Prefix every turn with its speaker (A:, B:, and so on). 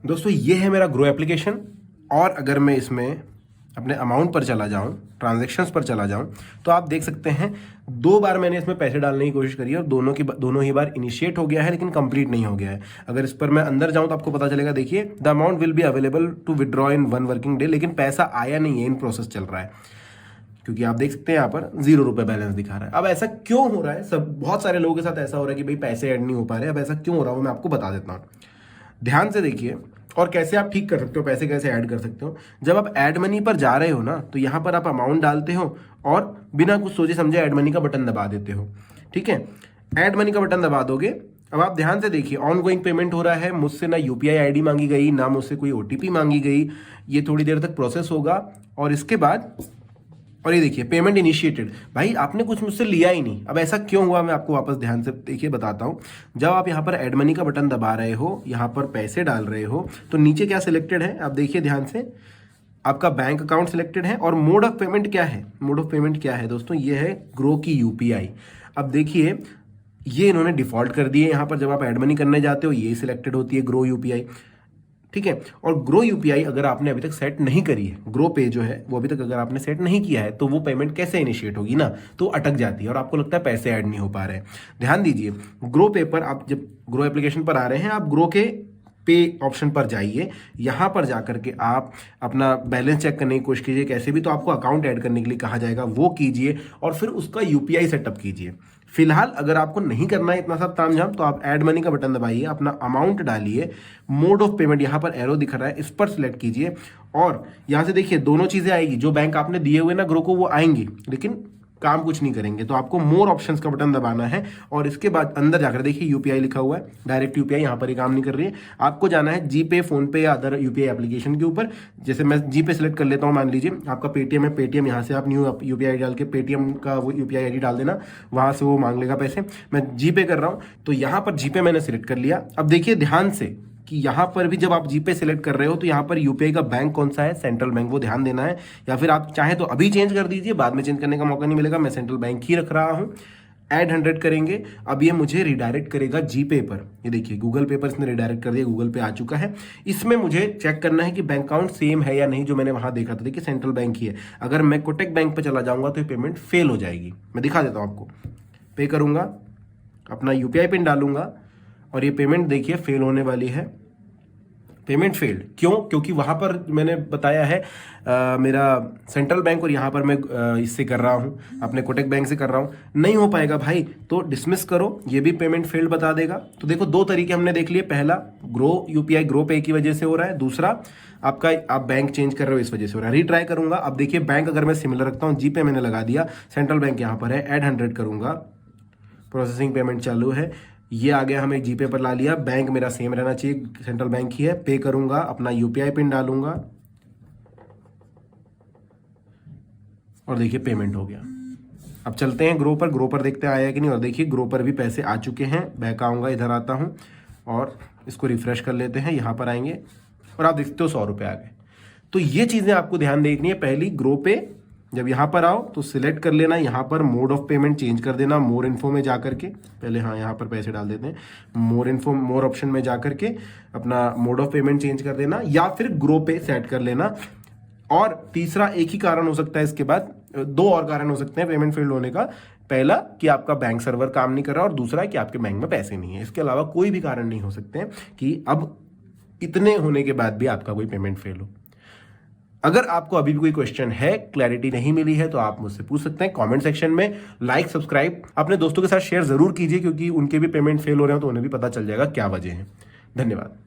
A: दोस्तों ये है मेरा ग्रो एप्लीकेशन। और अगर मैं इसमें अपने अमाउंट पर चला जाऊं, ट्रांजैक्शंस पर चला जाऊं, तो आप देख सकते हैं 2 बार मैंने इसमें पैसे डालने की कोशिश करी है और दोनों ही बार इनिशिएट हो गया है, लेकिन कंप्लीट नहीं हो गया है। अगर इस पर मैं अंदर जाऊं तो आपको पता चलेगा, देखिए the amount will be available to withdraw in 1 working day, लेकिन पैसा आया नहीं है, इन प्रोसेस चल रहा है। क्योंकि आप देख सकते हैं यहाँ पर 0 रुपये बैलेंस दिखा रहा है। अब ऐसा क्यों हो रहा है? बहुत सारे लोगों के साथ ऐसा हो रहा है कि भाई पैसे ऐड नहीं हो पा रहे। अब ऐसा क्यों हो रहा है वो मैं आपको बता देता हूँ, ध्यान से देखिए। और कैसे आप ठीक कर सकते हो, पैसे कैसे ऐड कर सकते हो। जब आप ऐड मनी पर जा रहे हो ना, तो यहाँ पर आप अमाउंट डालते हो और बिना कुछ सोचे समझे ऐड मनी का बटन दबा देते हो। ठीक है, ऐड मनी का बटन दबा दोगे। अब आप ध्यान से देखिए, ऑन गोइंग पेमेंट हो रहा है, मुझसे ना यूपीआई आईडी मांगी गई, ना मुझसे कोई ओटीपी मांगी गई। ये थोड़ी देर तक प्रोसेस होगा और इसके बाद, और ये देखिए पेमेंट इनिशिएटेड। भाई आपने कुछ मुझसे लिया ही नहीं। अब ऐसा क्यों हुआ मैं आपको वापस ध्यान से देखिए बताता हूँ। जब आप यहाँ पर ऐड मनी का बटन दबा रहे हो, यहाँ पर पैसे डाल रहे हो, तो नीचे क्या सिलेक्टेड है आप देखिए ध्यान से, आपका बैंक अकाउंट सिलेक्टेड है। और मोड ऑफ पेमेंट क्या है? मोड ऑफ पेमेंट क्या है दोस्तों? ये है ग्रो की यूपीआई। अब देखिए ये इन्होंने डिफॉल्ट कर दिए। यहाँ पर जब आप ऐड मनी करने जाते हो ये सिलेक्टेड होती है ग्रो यूपीआई। ठीक है, और ग्रो यूपीआई अगर आपने अभी तक सेट नहीं करी है, ग्रो पे जो है वो अभी तक अगर आपने सेट नहीं किया है, तो वो पेमेंट कैसे इनिशिएट होगी ना, तो अटक जाती है और आपको लगता है पैसे ऐड नहीं हो पा रहे हैं। ध्यान दीजिए, ग्रो पे पर आप जब ग्रो एप्लीकेशन पर आ रहे हैं, आप ग्रो के पे ऑप्शन पर जाइए। यहाँ पर जाकर के आप अपना बैलेंस चेक करने की कोशिश कीजिए कैसे भी, तो आपको अकाउंट ऐड करने के लिए कहा जाएगा, वो कीजिए और फिर उसका यूपीआई सेटअप कीजिए। फिलहाल अगर आपको नहीं करना है इतना सब तामझाम, तो आप ऐड मनी का बटन दबाइए, अपना अमाउंट डालिए, मोड ऑफ पेमेंट यहाँ पर एरो दिख रहा है, इस पर सिलेक्ट कीजिए और यहाँ से देखिए दोनों चीजें आएगी। जो बैंक आपने दिए हुए ना ग्रो को, वो आएंगी लेकिन काम कुछ नहीं करेंगे। तो आपको मोर ऑप्शंस का बटन दबाना है और इसके बाद अंदर जाकर देखिए यूपीआई लिखा हुआ है, डायरेक्ट यूपीआई यहाँ पर ही काम नहीं कर रही है। आपको जाना है जीपे, फोन पे या अदर यूपीआई एप्लीकेशन के ऊपर। जैसे मैं जीपे सेलेक्ट कर लेता हूँ, मान लीजिए आपका पेटीएम है, पेटीएम यहाँ से आप न्यू यूपीआई डाल के पेटीएम का वो यूपीआई आईडी डाल देना, वहाँ से वो मांग लेगा पैसे। मैं जीपे कर रहा हूँ तो यहाँ पर जीपे मैंने सिलेक्ट कर लिया। अब देखिए ध्यान से कि यहाँ पर भी जब आप जीपे सेलेक्ट कर रहे हो तो यहाँ पर यूपीआई का बैंक कौन सा है, सेंट्रल बैंक, वो ध्यान देना है। या फिर आप चाहे तो अभी चेंज कर दीजिए, बाद में चेंज करने का मौका नहीं मिलेगा। मैं सेंट्रल बैंक ही रख रहा हूँ। ऐड 100 करेंगे, अब ये मुझे रिडायरेक्ट करेगा जीपे पर। ये देखिए गूगल पे पर इसने रिडायरेक्ट कर दिया, गूगल पे आ चुका है। इसमें मुझे चेक करना है कि बैंक अकाउंट सेम है या नहीं, जो मैंने वहां देखा था। देखिए सेंट्रल बैंक ही है। अगर मैं कोटक बैंक पर चला जाऊंगा तो ये पेमेंट फेल हो जाएगी। मैं दिखा देता हूँ आपको। पे करूंगा, अपना यूपीआई पिन डालूंगा और ये पेमेंट देखिए फेल होने वाली है। पेमेंट फेल्ड क्यों? क्योंकि वहां पर मैंने बताया है मेरा सेंट्रल बैंक, और यहाँ पर मैं इससे कर रहा हूँ, अपने कोटक बैंक से कर रहा हूँ। नहीं हो पाएगा भाई, तो डिसमिस करो, ये भी पेमेंट फेल्ड बता देगा। तो देखो 2 तरीके हमने देख लिए। पहला ग्रो यूपीआई ग्रो पे की वजह से हो रहा है, दूसरा आपका आप बैंक चेंज कर रहे हो इस वजह से हो रहा है। रीट्राई करूंगा। अब देखिए बैंक अगर मैं सिमिलर रखता हूँ, जीपे मैंने लगा दिया, सेंट्रल बैंक यहाँ पर है, ऐड 100 करूंगा, प्रोसेसिंग पेमेंट चालू है, ये आ गया, हमें जीपे पर ला लिया। बैंक मेरा सेम रहना चाहिए, सेंट्रल बैंक ही है। पे करूंगा, अपना यूपीआई पिन डालूंगा और देखिए पेमेंट हो गया। अब चलते हैं ग्रो पर, ग्रो पर देखते हैं आया कि नहीं। और देखिए ग्रो पर भी पैसे आ चुके हैं। बैक आऊंगा, इधर आता हूं और इसको रिफ्रेश कर लेते हैं। यहां पर आएंगे और आप देखते हो 100 रुपये आ गए। तो ये चीजें आपको ध्यान देखनी है। पहली, ग्रो पे जब यहाँ पर आओ तो सिलेक्ट कर लेना, यहाँ पर मोड ऑफ पेमेंट चेंज कर देना, मोर इन्फो में जाकर के। पहले हाँ यहाँ पर पैसे डाल देते हैं, मोर इन्फो, मोर ऑप्शन में जाकर के अपना मोड ऑफ पेमेंट चेंज कर देना, या फिर ग्रो पे सेट कर लेना। और तीसरा एक ही कारण हो सकता है, इसके बाद 2 और कारण हो सकते हैं पेमेंट फेल्ड होने का। पहला कि आपका बैंक सर्वर काम नहीं कर रहा, और दूसरा कि आपके बैंक में पैसे नहीं है। इसके अलावा कोई भी कारण नहीं हो सकते हैं कि अब इतने होने के बाद भी आपका कोई पेमेंट फेल हो। अगर आपको अभी भी कोई क्वेश्चन है, क्लैरिटी नहीं मिली है, तो आप मुझसे पूछ सकते हैं कमेंट सेक्शन में। लाइक, सब्सक्राइब अपने दोस्तों के साथ शेयर जरूर कीजिए, क्योंकि उनके भी पेमेंट फेल हो रहे हो तो उन्हें भी पता चल जाएगा क्या वजह है। धन्यवाद।